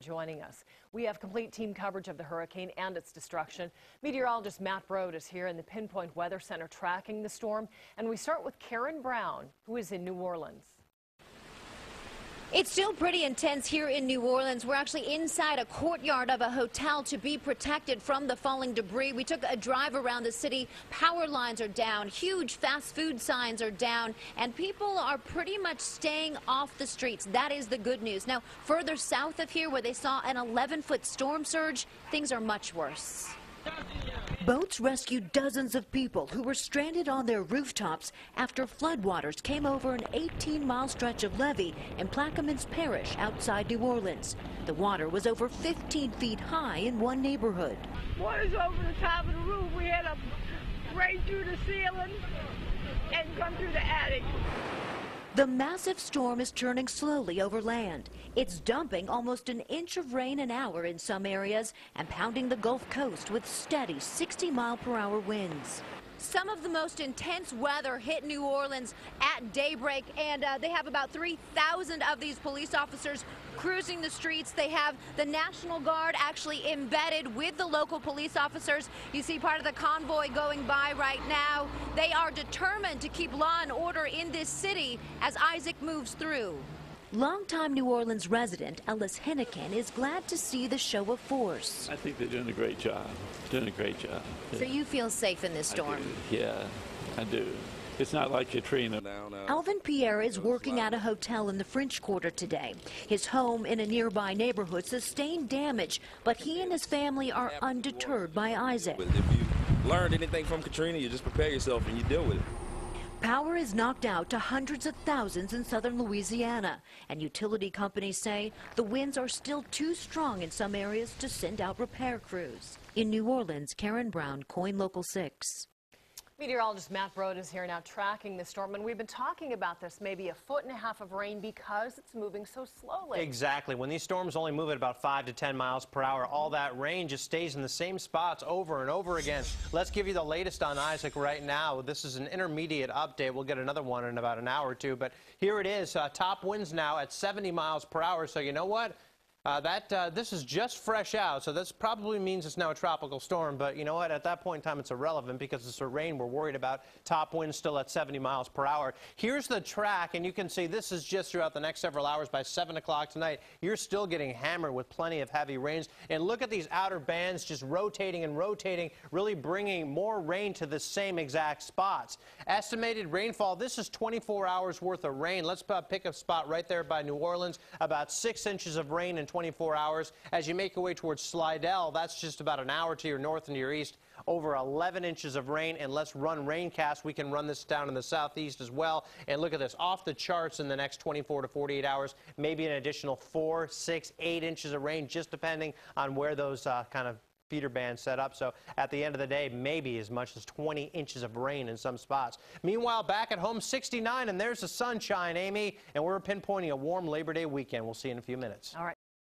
joining us. We have complete team coverage of the hurricane and its destruction. Meteorologist Matt Brode is here in the Pinpoint Weather Center tracking the storm. And we start with Karen Brown, who is in New Orleans. It's still pretty intense here in New Orleans. We're actually inside a courtyard of a hotel to be protected from the falling debris. We took a drive around the city. Power lines are down, huge fast food signs are down, and people are pretty much staying off the streets. That is the good news. Now, further south of here, where they saw an 11-foot storm surge, things are much worse. Boats rescued dozens of people who were stranded on their rooftops after floodwaters came over an 18-mile stretch of levee in Plaquemines Parish outside New Orleans. The water was over 15 feet high in one neighborhood. Water's over the top of the roof. We had to break through the ceiling and come through the attic. The massive storm is churning slowly over land. It's dumping almost an inch of rain an hour in some areas and pounding the Gulf Coast with steady 60-mile-per-hour winds. Some of the most intense weather hit New Orleans at daybreak, and they have about 3,000 of these police officers cruising the streets. They have the National Guard actually embedded with the local police officers. You see part of the convoy going by right now. They are determined to keep law and order in this city as Isaac moves through. Longtime New Orleans resident Ellis Hennikin is glad to see the show of force. I think they're doing a great job. Doing a great job. So you feel safe in this storm? Yeah, I do. It's not like Katrina. Alvin Pierre is working at a hotel in the French Quarter today. His home in a nearby neighborhood sustained damage, but he and his family are undeterred by Isaac. If you learned anything from Katrina, you just prepare yourself and you deal with it. Power is knocked out to hundreds of thousands in southern Louisiana, and utility companies say the winds are still too strong in some areas to send out repair crews. In New Orleans, Karen Brown, KOIN Local 6. Meteorologist Matt Brode is here now tracking the storm, and we've been talking about this, maybe 1.5 feet of rain because it's moving so slowly. Exactly. When these storms only move at about 5 to 10 miles per hour, all that rain just stays in the same spots over and over again. Let's give you the latest on Isaac right now. This is an intermediate update. We'll get another one in about an hour or two, but here it is. Top winds now at 70 miles per hour, so you know what? This is just fresh out, so this probably means it's now a tropical storm, but you know what? At that point in time, it's irrelevant because it's the rain we're worried about. Top winds still at 70 miles per hour. Here's the track, and you can see this is just throughout the next several hours. By 7 o'clock tonight, you're still getting hammered with plenty of heavy rains. And look at these outer bands just rotating and rotating, really bringing more rain to the same exact spots. Estimated rainfall, this is 24 hours worth of rain. Let's pick a spot right there by New Orleans, about 6 inches of rain in 24 hours. As you make your way towards Slidell, that's just about an hour to your north and to your east. Over 11 inches of rain, and let's run raincast. We can run this down in the southeast as well. And look at this, off the charts in the next 24 to 48 hours, maybe an additional 4, 6, 8 inches of rain, just depending on where those kind of feeder bands set up. So at the end of the day, maybe as much as 20 inches of rain in some spots. Meanwhile, back at home, 69, and there's the sunshine, Amy, and we're pinpointing a warm Labor Day weekend. We'll see you in a few minutes. All right.